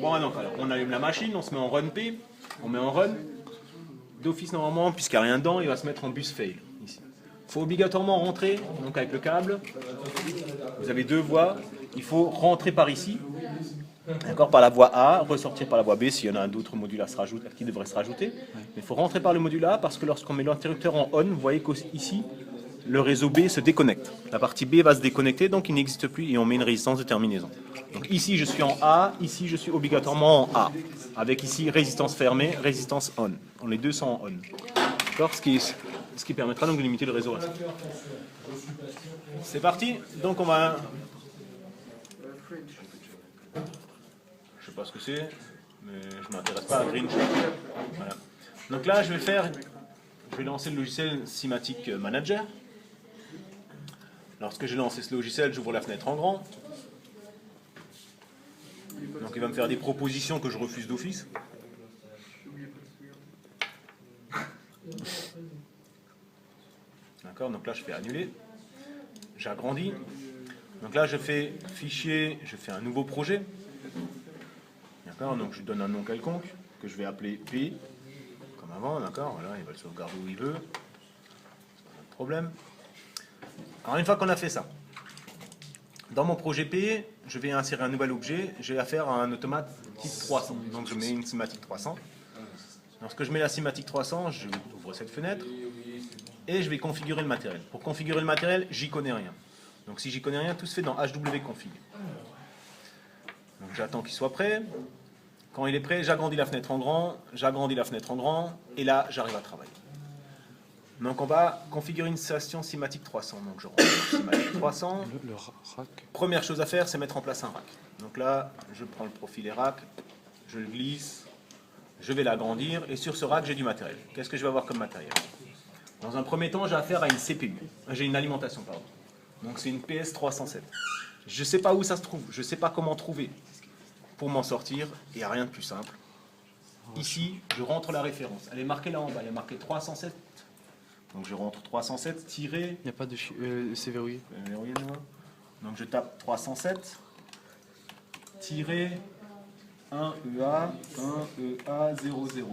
Bon, donc, alors, on allume la machine, on se met en run P, on met en run. D'office, normalement, puisqu'il n'y a rien dedans, il va se mettre en bus fail, ici. Il faut obligatoirement rentrer, donc avec le câble. Vous avez deux voies. Il faut rentrer par ici, d'accord, par la voie A, ressortir par la voie B, s'il y en a d'autres modules qui devraient se rajouter. Mais il faut rentrer par le module A, parce que lorsqu'on met l'interrupteur en on, vous voyez qu'ici, le réseau B se déconnecte. La partie B va se déconnecter, donc il n'existe plus, et on met une résistance de terminaison. Donc ici, je suis en A, ici, je suis obligatoirement en A. Avec ici, résistance fermée, résistance on. Les deux sont en on. D'accord, ce qui permettra donc de limiter le réseau. C'est parti. Donc on va... Je sais pas ce que c'est, mais je m'intéresse pas à Green. Voilà. Donc là, je vais lancer le logiciel Simatic Manager. Lorsque j'ai lancé ce logiciel, j'ouvre la fenêtre en grand. Donc il va me faire des propositions que je refuse d'office. D'accord, donc là je fais annuler. J'agrandis. Donc là je fais fichier, je fais un nouveau projet. D'accord, donc je lui donne un nom quelconque que je vais appeler P, comme avant, d'accord, voilà, il va le sauvegarder où il veut. C'est pas de problème. Alors une fois qu'on a fait ça, dans mon projet P, je vais insérer un nouvel objet, j'ai affaire à un automate type 300. Donc je mets une Simatic 300. Lorsque je mets la Simatic 300, je ouvre cette fenêtre et je vais configurer le matériel. Pour configurer le matériel, j'y connais rien. Donc si j'y connais rien, tout se fait dans hwconfig. Donc j'attends qu'il soit prêt. Quand il est prêt, j'agrandis la fenêtre en grand, et là j'arrive à travailler. Donc on va configurer une station Simatic 300. Donc je rentre dans Simatic 300. Le rack. Première chose à faire, c'est mettre en place un rack. Donc là, je prends le profil rack, je le glisse, je vais l'agrandir, et sur ce rack, j'ai du matériel. Qu'est-ce que je vais avoir comme matériel? Dans un premier temps, j'ai affaire à une CPU. J'ai une alimentation, pardon. Donc c'est une PS307. Je ne sais pas où ça se trouve, je ne sais pas comment trouver pour m'en sortir, et il n'y a rien de plus simple. Ici, je rentre la référence. Elle est marquée là en bas, elle est marquée 307. Donc je rentre 307 tiré. Il n'y a pas de... c'est verrouillé. Donc je tape 307 tiré 1EA 1EA00.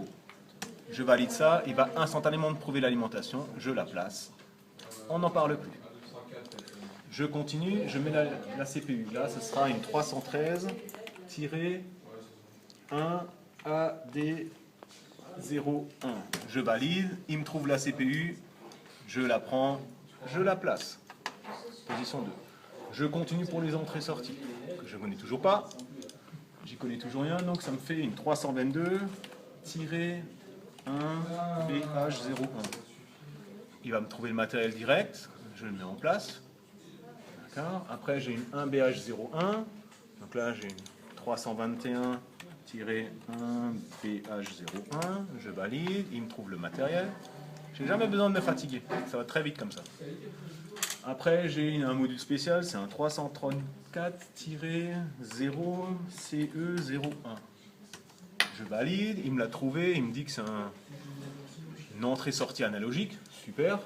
Je valide ça, il va instantanément me prouver l'alimentation, je la place. On n'en parle plus. Je continue, je mets la CPU. Là, ce sera une 313 1AD01. Je valide, il me trouve la CPU, je la prends, je la place. Position 2. Je continue pour les entrées-sorties, que je ne connais toujours pas. J'y connais toujours rien, donc ça me fait une 322 1BH01. Il va me trouver le matériel direct, je le mets en place. Après j'ai une 1BH01, donc là j'ai une 321 1BH01, je valide, il me trouve le matériel. J'ai jamais besoin de me fatiguer, ça va très vite comme ça. Après j'ai un module spécial, c'est un 334-0CE01. Je valide, il me l'a trouvé, il me dit que c'est une entrée-sortie analogique, super.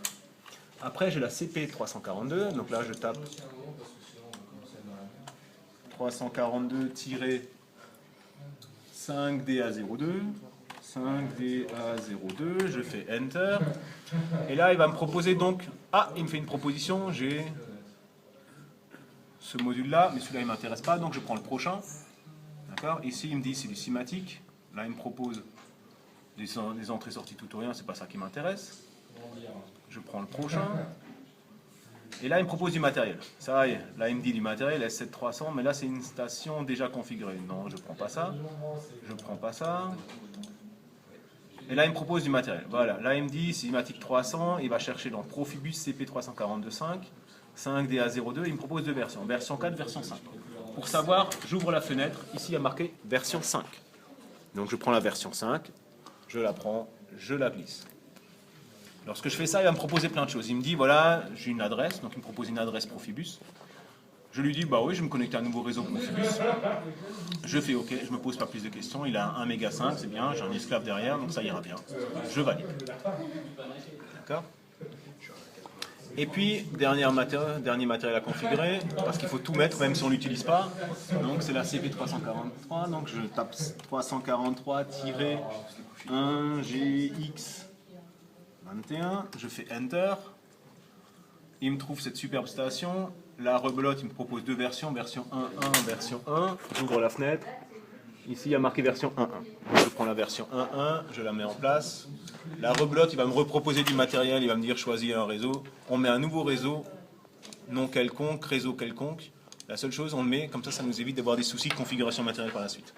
Après j'ai la CP342, donc là je tape 342-5DA02, 5DA02, je fais Enter, et là il va me proposer donc, il me fait une proposition, j'ai ce module-là, mais celui-là il ne m'intéresse pas, donc je prends le prochain, d'accord, ici il me dit c'est du Simatic, là il me propose des entrées-sorties tout ou rien, c'est pas ça qui m'intéresse, je prends le prochain, et là il me propose du matériel, ça y est, là il me dit du matériel S7300, mais là c'est une station déjà configurée, non je prends pas ça, et là il me propose du matériel, voilà, là il me dit Simatic 300, il va chercher dans Profibus CP342.5, 5DA02, il me propose deux versions, version 4, version 5. Pour savoir, j'ouvre la fenêtre, ici il y a marqué version 5, donc je prends la version 5, je la prends, je la glisse. Lorsque je fais ça, il va me proposer plein de choses. Il me dit, voilà, j'ai une adresse, donc il me propose une adresse Profibus. Je lui dis, bah oui, je vais me connecter à un nouveau réseau Profibus. Je fais OK, je me pose pas plus de questions. Il a un méga 5, c'est bien, j'ai un esclave derrière, donc ça ira bien. Je valide. D'accord? Et puis, dernier matériel à configurer, parce qu'il faut tout mettre, même si on ne l'utilise pas. Donc, c'est la CP343. Donc, je tape 343-1GX21. Je fais Enter. Il me trouve cette superbe station. La rebelote, il me propose deux versions, version 1.1, version 1. J'ouvre la fenêtre. Ici, il y a marqué version 1.1. Je prends la version 1.1, je la mets en place. La rebelote, il va me reproposer du matériel, il va me dire choisis un réseau. On met un nouveau réseau, nom quelconque, réseau quelconque. La seule chose, on le met, comme ça nous évite d'avoir des soucis de configuration matérielle par la suite.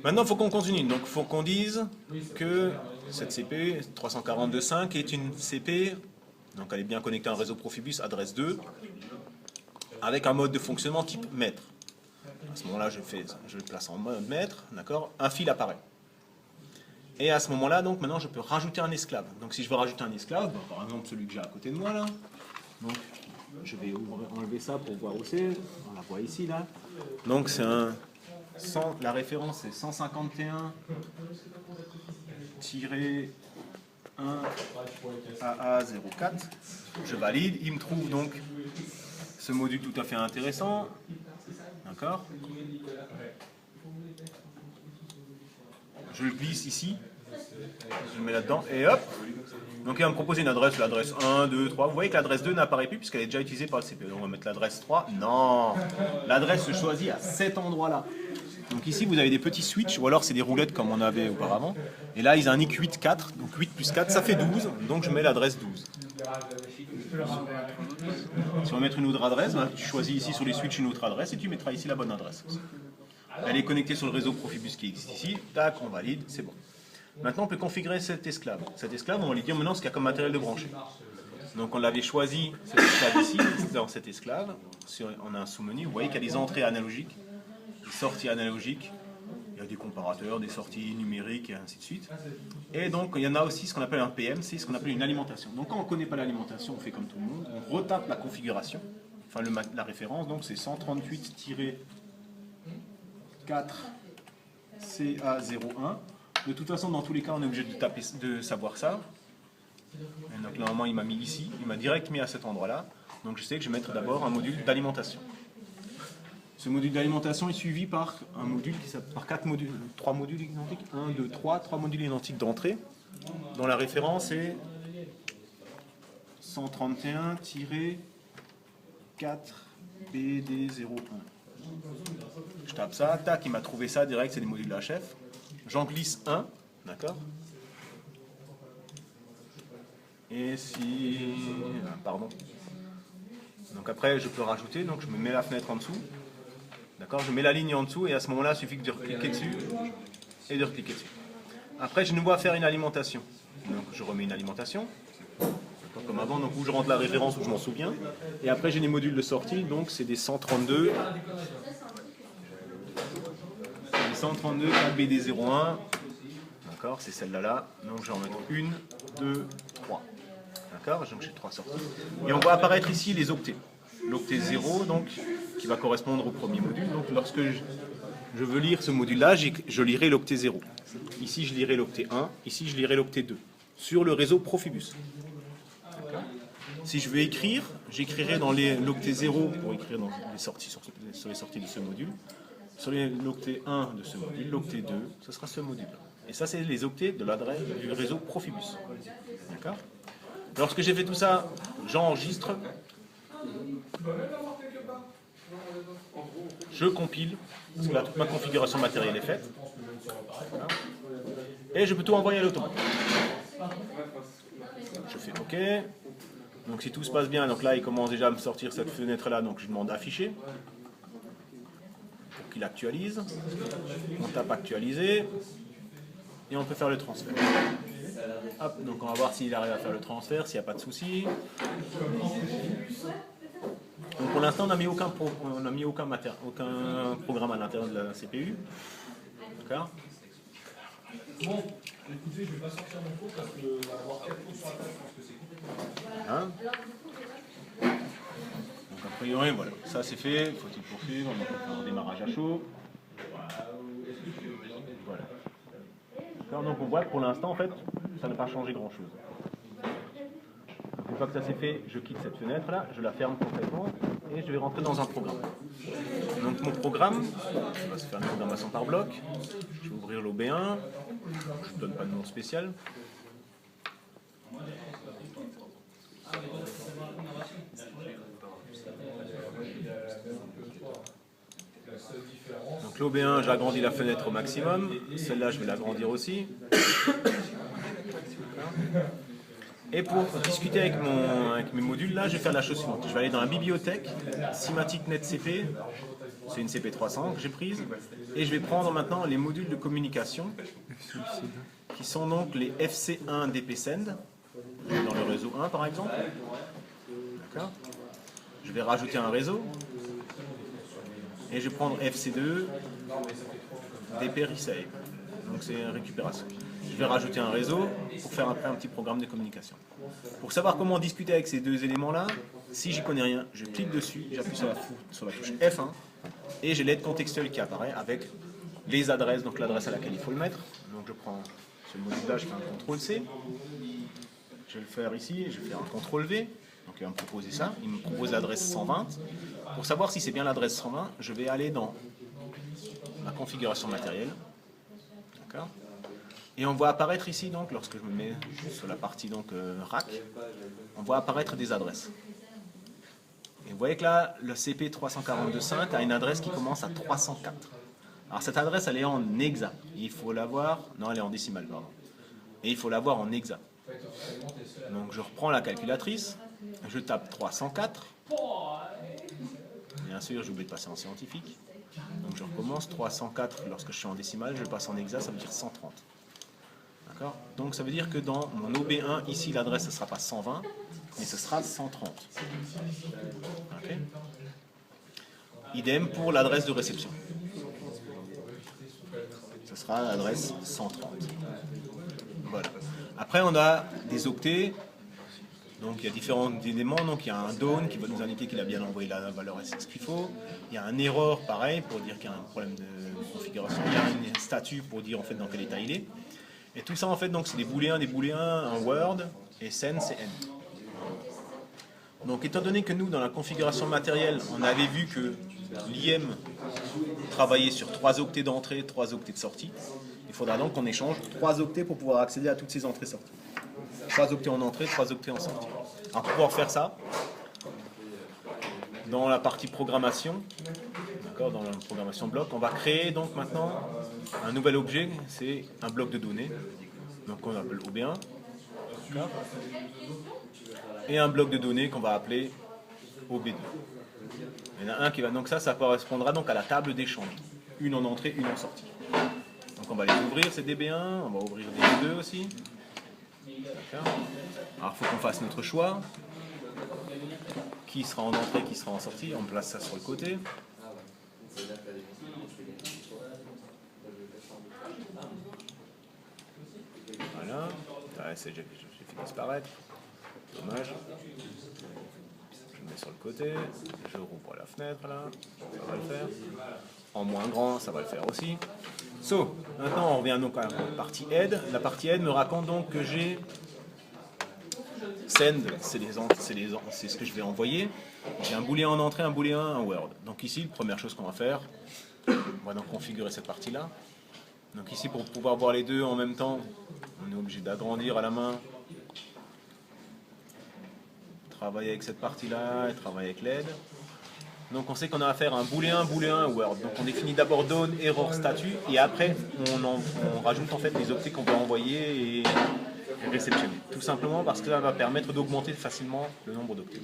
Maintenant, il faut qu'on continue. Donc, il faut qu'on dise que cette CP 342.5 est une CP, donc elle est bien connectée à un réseau Profibus, adresse 2, avec un mode de fonctionnement type maître. À ce moment-là, je le place en mode maître, d'accord. Un fil apparaît. Et à ce moment-là, donc maintenant, je peux rajouter un esclave. Donc, si je veux rajouter un esclave, par exemple celui que j'ai à côté de moi là, donc je vais enlever ça pour voir où c'est. On la voit ici là. Donc c'est la référence c'est 151-1 AA04. Je valide. Il me trouve donc ce module tout à fait intéressant. D'accord. Je le glisse ici, je le mets là-dedans, et hop. Donc il va me proposer une adresse, l'adresse 1, 2, 3. Vous voyez que l'adresse 2 n'apparaît plus puisqu'elle est déjà utilisée par le CPU. Donc on va mettre l'adresse 3. Non, l'adresse se choisit à cet endroit-là. Donc ici vous avez des petits switches, ou alors c'est des roulettes comme on avait auparavant. Et là ils indiquent 8, 4, donc 8 plus 4, ça fait 12. Donc je mets l'adresse 12. Si on veut mettre une autre adresse, ben, tu choisis ici sur les switches une autre adresse et tu mettras ici la bonne adresse. Elle est connectée sur le réseau Profibus qui existe ici. Tac, on valide, c'est bon. Maintenant, on peut configurer cet esclave. Cet esclave, on va lui dire maintenant ce qu'il y a comme matériel de brancher. Donc, on l'avait choisi, cet esclave ici, dans cet esclave. On a un sous-menu. Vous voyez qu'il y a des entrées analogiques, des sorties analogiques. Il y a des comparateurs, des sorties numériques et ainsi de suite. Et donc, il y en a aussi ce qu'on appelle un PM, c'est ce qu'on appelle une alimentation. Donc, quand on ne connaît pas l'alimentation, on fait comme tout le monde. On retape la configuration, enfin la référence. Donc, c'est 138- 4 CA01. De toute façon, dans tous les cas, on est obligé de savoir ça. Et donc, normalement, il m'a mis ici. Il m'a direct mis à cet endroit-là. Donc, je sais que je vais mettre d'abord un module d'alimentation. Ce module d'alimentation est suivi par un module par 3 modules identiques. 1, 2, 3 modules identiques d'entrée, dont la référence est 131-4BD01. Je tape ça, tac, il m'a trouvé ça direct, c'est des modules HF. J'en glisse un, d'accord. Et si... Pardon. Donc après, je peux rajouter, donc je me mets la fenêtre en dessous. D'accord, je mets la ligne en dessous et à ce moment-là, il suffit de recliquer dessus et de recliquer dessus. Après, je ne vois faire une alimentation. Donc je remets une alimentation. Comme avant, donc où je rentre la référence, où je m'en souviens. Et après, j'ai les modules de sortie, donc c'est des 132... 132 4BD01, d'accord, c'est celle-là là, donc je vais en mettre 1, 2, 3, d'accord, donc j'ai 3 sorties. Et on voit apparaître ici les octets. L'octet 0, donc, qui va correspondre au premier module. Donc lorsque je veux lire ce module-là, je lirai l'octet 0. Ici, je lirai l'octet 1, ici, je lirai l'octet 2, sur le réseau Profibus. Si je veux écrire, j'écrirai dans l'octet 0 pour écrire dans les sorties, sur les sorties de ce module. Sur l'octet 1 de ce module, l'octet 2, ce sera ce module. Et ça, c'est les octets de l'adresse du réseau Profibus. D'accord ? Lorsque j'ai fait tout ça, j'enregistre. Je compile, parce que là, toute ma configuration matérielle est faite. Voilà. Et je peux tout envoyer à l'automate. Je fais OK. Donc si tout se passe bien, donc là, il commence déjà à me sortir cette fenêtre-là, donc je demande afficher. Il actualise, on tape actualiser et on peut faire le transfert. Hop, donc on va voir s'il arrive à faire le transfert, s'il n'y a pas de souci. Donc pour l'instant on n'a mis aucun programme à l'intérieur de la CPU. D'accord. Bon, écoutez, je ne vais pas sortir mon pot parce que avoir 4 pots sur la table, je pense que c'est compliqué. Hein? Donc a priori, voilà, ça c'est fait, faut-il poursuivre, on va faire un démarrage à chaud. Voilà. D'accord, donc on voit que pour l'instant, en fait, ça n'a pas changé grand-chose. Une fois que ça c'est fait, je quitte cette fenêtre là, je la ferme complètement et je vais rentrer dans un programme. Donc mon programme, on va se faire une programmation par bloc. Je vais ouvrir l'OB1, je ne donne pas de nom spécial. Donc l'OB1, j'agrandis la fenêtre au maximum. Celle-là, je vais l'agrandir aussi. Et pour discuter avec mes modules, là, je vais faire la chose suivante. Je vais aller dans la bibliothèque, Simatic NetCP, c'est une CP300 que j'ai prise, et je vais prendre maintenant les modules de communication, qui sont donc les FC1 DPSend, dans le réseau 1 par exemple. D'accord. Je vais rajouter un réseau, et je vais prendre FC2 DP Resave, donc c'est une récupération. Je vais rajouter un réseau pour faire après un petit programme de communication. Pour savoir comment discuter avec ces deux éléments-là, si j'y connais rien, je clique dessus, j'appuie sur la touche F1 et j'ai l'aide contextuelle qui apparaît avec les adresses, donc l'adresse à laquelle il faut le mettre. Donc je prends ce module-là, je fais un CTRL-C. Je vais le faire ici, je vais faire un CTRL-V. Donc il va me proposer ça, il me propose l'adresse 120. Pour savoir si c'est bien l'adresse 120, je vais aller dans ma configuration matérielle. D'accord. Et on voit apparaître ici, donc, lorsque je me mets sur la partie donc, rack, on voit apparaître des adresses. Et vous voyez que là, le CP342.5 a une adresse qui commence à 304. Alors cette adresse, elle est en hexa. Il faut l'avoir, non, elle est en décimale, pardon. Et il faut l'avoir en hexa. Donc je reprends la calculatrice, je tape 304. Bien sûr, j'ai oublié de passer en scientifique. Donc je recommence, 304 lorsque je suis en décimale, je passe en hexa, ça veut dire 130. D'accord. Donc ça veut dire que dans mon OB1, ici l'adresse ce ne sera pas 120, mais ce sera 130. Okay. Idem pour l'adresse de réception. Ce sera l'adresse 130. Voilà. Après on a des octets. Donc il y a différents éléments, donc il y a un down qui va nous indiquer qu'il a bien envoyé la valeur SX qu'il faut. Il y a un error pareil pour dire qu'il y a un problème de configuration. Il y a un statut pour dire en fait dans quel état il est. Et tout ça en fait donc c'est des booléens en Word et send c'est n. Donc étant donné que nous dans la configuration matérielle on avait vu que l'IM travaillait sur 3 octets d'entrée, 3 octets de sortie, il faudra donc qu'on échange 3 octets pour pouvoir accéder à toutes ces entrées-sorties. 3 octets en entrée, 3 octets en sortie. Alors pour pouvoir faire ça, dans la partie programmation, d'accord, dans la programmation bloc, on va créer donc maintenant un nouvel objet, c'est un bloc de données, donc on appelle OB1, et un bloc de données qu'on va appeler OB2. Il y en a un qui va, donc ça correspondra donc à la table d'échange, une en entrée, une en sortie. Donc on va les ouvrir ces DB1, on va ouvrir DB2 aussi. Alors il faut qu'on fasse notre choix. Qui sera en entrée, qui sera en sortie. On place ça sur le côté. Voilà. J'ai fait disparaître. Dommage. Je le mets sur le côté. Je rouvre la fenêtre là. Ça va le faire. En moins grand, ça va le faire aussi. So, maintenant on revient donc à la partie aide. La partie aide me raconte donc que j'ai send, c'est ce que je vais envoyer. J'ai un booléen en entrée, un booléen, un Word. Donc ici, la première chose qu'on va faire, on va donc configurer cette partie-là. Donc ici, pour pouvoir voir les deux en même temps, on est obligé d'agrandir à la main, travailler avec cette partie-là et travailler avec l'aide. Donc on sait qu'on a affaire à un booléen, un Word. Donc on définit d'abord down, error, statut, et après on rajoute en fait les octets qu'on va envoyer et réceptionner. Tout simplement parce que ça va permettre d'augmenter facilement le nombre d'octets.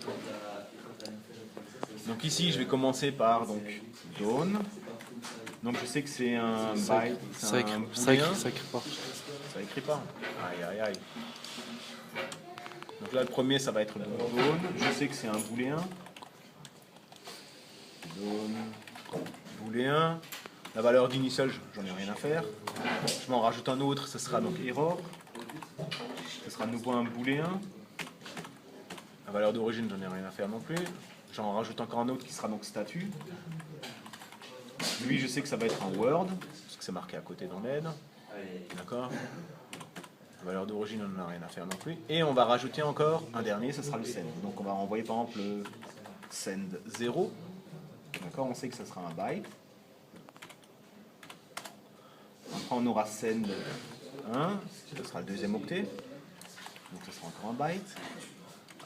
Donc ici je vais commencer par donc down. Donc je sais que c'est un byte, ça écrit pas. Ça écrit pas. Aïe aïe aïe. Donc là le premier ça va être down. Je sais que c'est un booléen. Booléen. La valeur d'initial, j'en ai rien à faire. Je m'en rajoute un autre, ce sera donc error. Ce sera de nouveau un booléen. La valeur d'origine, j'en ai rien à faire non plus. J'en rajoute encore un autre qui sera donc statut. Lui, je sais que ça va être un Word, parce que c'est marqué à côté dans l'aide. D'accord. La valeur d'origine, on n'en a rien à faire non plus. Et on va rajouter encore un dernier, ce sera le send. Donc on va envoyer par exemple le send 0. D'accord, on sait que ce sera un byte. Après on aura send 1, ce sera le deuxième octet. Donc ce sera encore un byte.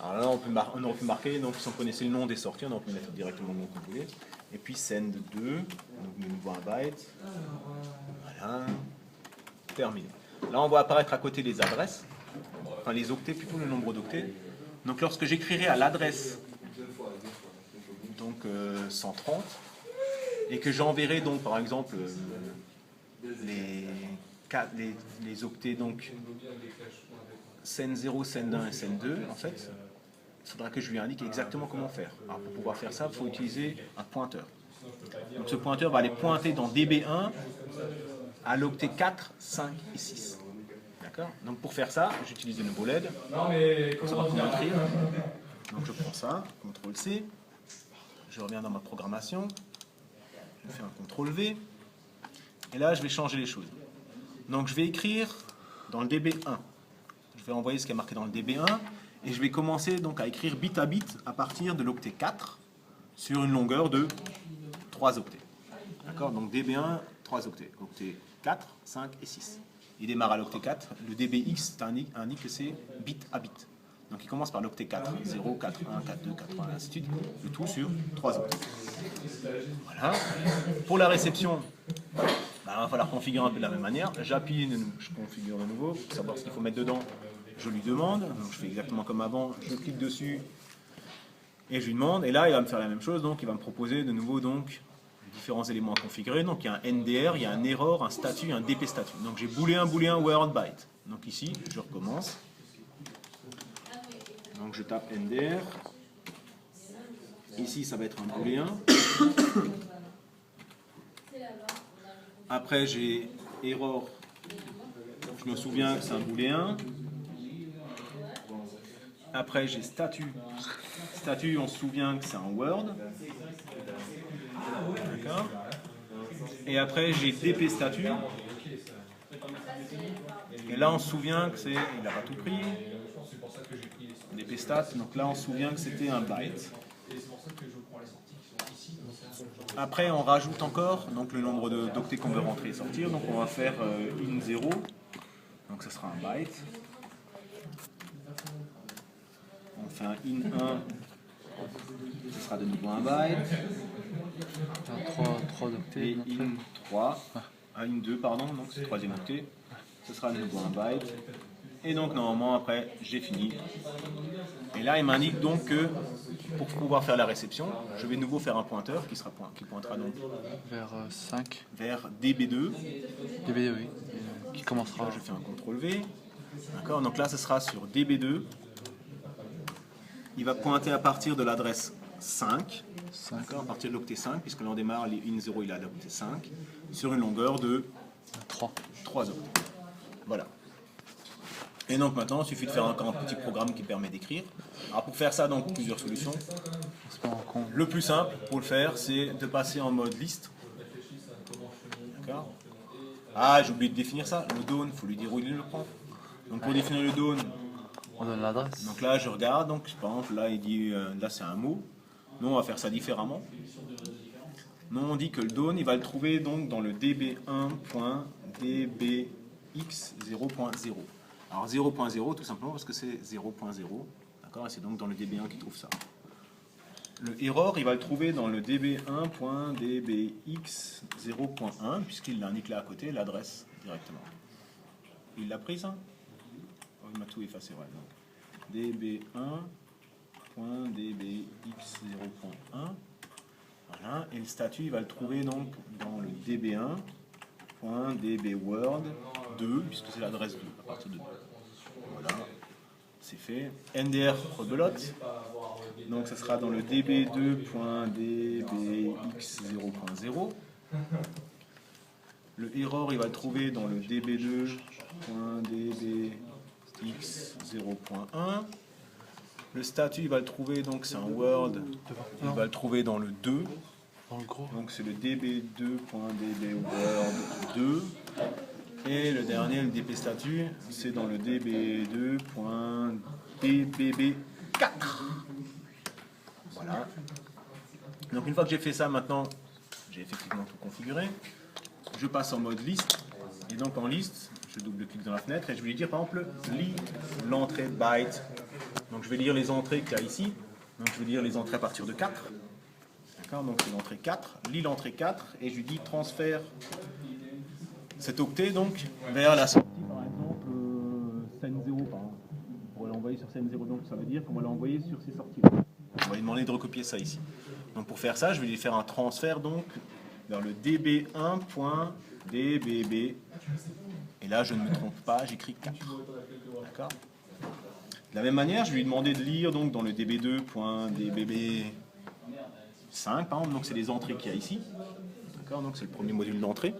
Alors là on aurait pu marquer, donc si on connaissait le nom des sorties, on aurait pu mettre directement le nom qu'on voulait. Et puis send 2, donc de nouveau un byte. Voilà. Terminé. Là on voit apparaître à côté les adresses, enfin les octets plutôt, le nombre d'octets. Donc lorsque j'écrirai à l'adresse donc 130 et que j'enverrai donc par exemple les octets donc send 0, send 1 et send 2, en fait, il faudra que je lui indique exactement comment faire. Alors pour pouvoir faire ça, il faut utiliser un pointeur. Donc ce pointeur va aller pointer dans DB1 à l'octet 4, 5 et 6. D'accord? Donc pour faire ça, j'utilise de nouveau LED. Pour savoir comment écrire. Donc je prends ça, CTRL-C. Je reviens dans ma programmation. Je fais un CTRL-V. Et là, je vais changer les choses. Donc je vais écrire dans le DB1. Je vais envoyer ce qui est marqué dans le DB1. Et je vais commencer donc à écrire bit à bit à partir de l'octet 4 sur une longueur de 3 octets. D'accord? Donc DB1, 3 octets. Octet 4, 5 et 6. Il démarre à l'octet 4. Le DBX indique que c'est bit à bit. Donc il commence par l'octet 4. 0, 4, 1, 4, 2, 4, 1, ainsi de suite. Le tout sur 3 octets. Voilà. Pour la réception, il va falloir configurer un peu de la même manière. J'appuie, je configure de nouveau. Pour savoir ce qu'il faut mettre dedans, je lui demande. Donc je fais exactement comme avant. Je clique dessus et je lui demande. Et là, il va me faire la même chose. Donc il va me proposer de nouveau donc différents éléments à configurer. Donc il y a un NDR, il y a un error, un statut, un DP statut. Donc j'ai booléen, word byte. Donc ici, je recommence. Donc je tape NDR. Ici, ça va être un booléen. Après, j'ai error. Je me souviens que c'est un booléen. Après, j'ai statut. Statut, on se souvient que c'est un word. D'accord. Et après, j'ai DP statut. Et là, on se souvient que c'est. Il n'a pas tout pris. DP stat. Donc là, on se souvient que c'était un byte. Après, on rajoute encore donc, le nombre d'octets qu'on veut rentrer et sortir. Donc, on va faire in 0. Donc, ça sera un byte. On fait un in 1. Ce sera de nouveau un byte. 3 octets. Et in 3. In 2, pardon. Donc, c'est le troisième octet. Ce sera de nouveau un byte. Et donc, normalement, après, j'ai fini. Et là, il m'indique donc que pour pouvoir faire la réception, je vais de nouveau faire un pointeur qui pointera donc vers 5. Vers DB2. DB2, oui. Qui commencera. Là, je fais un CTRL-V. D'accord. Donc là, ce sera sur DB2. Il va pointer à partir de l'adresse 5. D'accord, à partir de l'octet 5, puisque l'on démarre, les in 0, il a l'octet 5, sur une longueur de 3 octets. Voilà. Et donc maintenant, il suffit de faire encore un petit programme qui permet d'écrire. Alors pour faire ça, donc plusieurs solutions. Le plus simple pour le faire, c'est de passer en mode liste. D'accord. Ah, j'ai oublié de définir ça. Le down, il faut lui dire où il le prend. Donc pour définir le down, on donne l'adresse. Donc là, je regarde. Donc par exemple, là, il dit, là, c'est un mot. Nous, on va faire ça différemment. Nous, on dit que le down, il va le trouver donc dans le db1.dbx0.0. Alors 0.0 tout simplement parce que c'est 0.0, d'accord, et c'est donc dans le db1 qu'il trouve ça. Le error, il va le trouver dans le db1.dbx0.1 puisqu'il l'indique là à côté, l'adresse directement. Il l'a pris ça? Oh, il m'a tout effacé, ouais. Donc db1.dbx0.1, voilà, et le statut, il va le trouver donc dans le db1.dbword2 puisque c'est l'adresse 2 à partir de 2. Voilà, c'est fait. NDR rebelote. Donc ça sera dans le db2.dbx0.0. Le error, il va le trouver dans le db2.dbx0.1. Le statut, il va le trouver, donc c'est un word. Il va le trouver dans le 2. Dans le gros. Donc c'est le db2.dbword2. Et le dernier, le DP statut, c'est dans le db2.dbb4. Voilà. Donc une fois que j'ai fait ça, maintenant, j'ai effectivement tout configuré. Je passe en mode liste. Et donc en liste, je double-clique dans la fenêtre et je vais lui dire par exemple, lis l'entrée byte. Donc je vais lire les entrées qu'il y a ici. Donc je vais lire les entrées à partir de 4. D'accord, donc c'est l'entrée 4. Lis l'entrée 4 et je lui dis transfère cet octet donc vers la sortie par exemple scène 0 par exemple. On va l'envoyer sur scène 0, donc ça veut dire qu'on va l'envoyer sur ces sorties-là. On va lui demander de recopier ça ici. Donc pour faire ça, je vais lui faire un transfert donc vers le db1.dbb. Et là, je ne me trompe pas, j'écris 4. D'accord. De la même manière, je vais lui demander de lire donc dans le db2.dbb5, par exemple, donc c'est les entrées qu'il y a ici. D'accord, donc c'est le premier module d'entrée.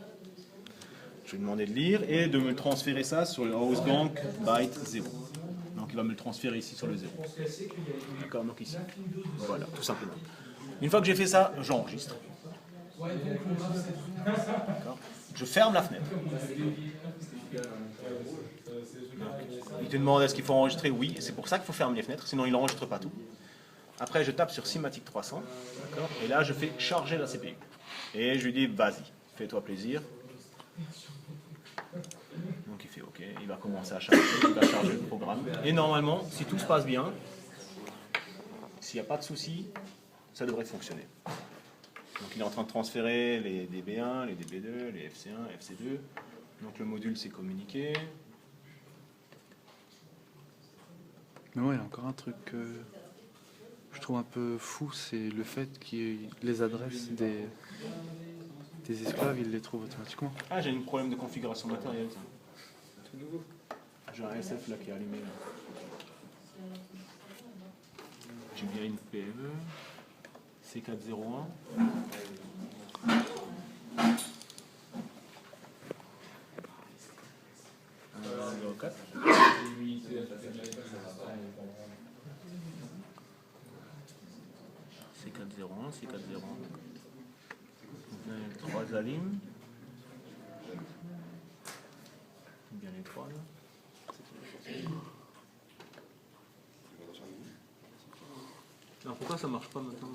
Je vais lui demander de lire et de me transférer ça sur le housebank byte 0. Donc il va me le transférer ici sur le 0. D'accord, donc ici. Voilà, tout simplement. Une fois que j'ai fait ça, j'enregistre. D'accord. Je ferme la fenêtre. Il te demande est-ce qu'il faut enregistrer? Oui, c'est pour ça qu'il faut fermer les fenêtres, sinon il n'enregistre pas tout. Après, je tape sur Simatic 300, et là, je fais charger la CPU. Et je lui dis, vas-y, fais-toi plaisir. Donc il fait OK, il va commencer à charger, il va charger le programme. Et normalement, si tout se passe bien, s'il n'y a pas de souci, ça devrait fonctionner. Donc il est en train de transférer les DB1, les DB2, les FC1, FC2. Donc le module s'est communiqué. Mais ouais, il y a encore un truc que je trouve un peu fou, c'est le fait que les adresses des esclaves, ils les trouvent automatiquement. Ah, j'ai un problème de configuration matérielle. C'est nouveau. J'ai un SF là qui est allumé. Là. J'ai bien une PME. C401. C401, C401. Trois alignes. Bien les trois là. Alors pourquoi ça marche pas maintenant?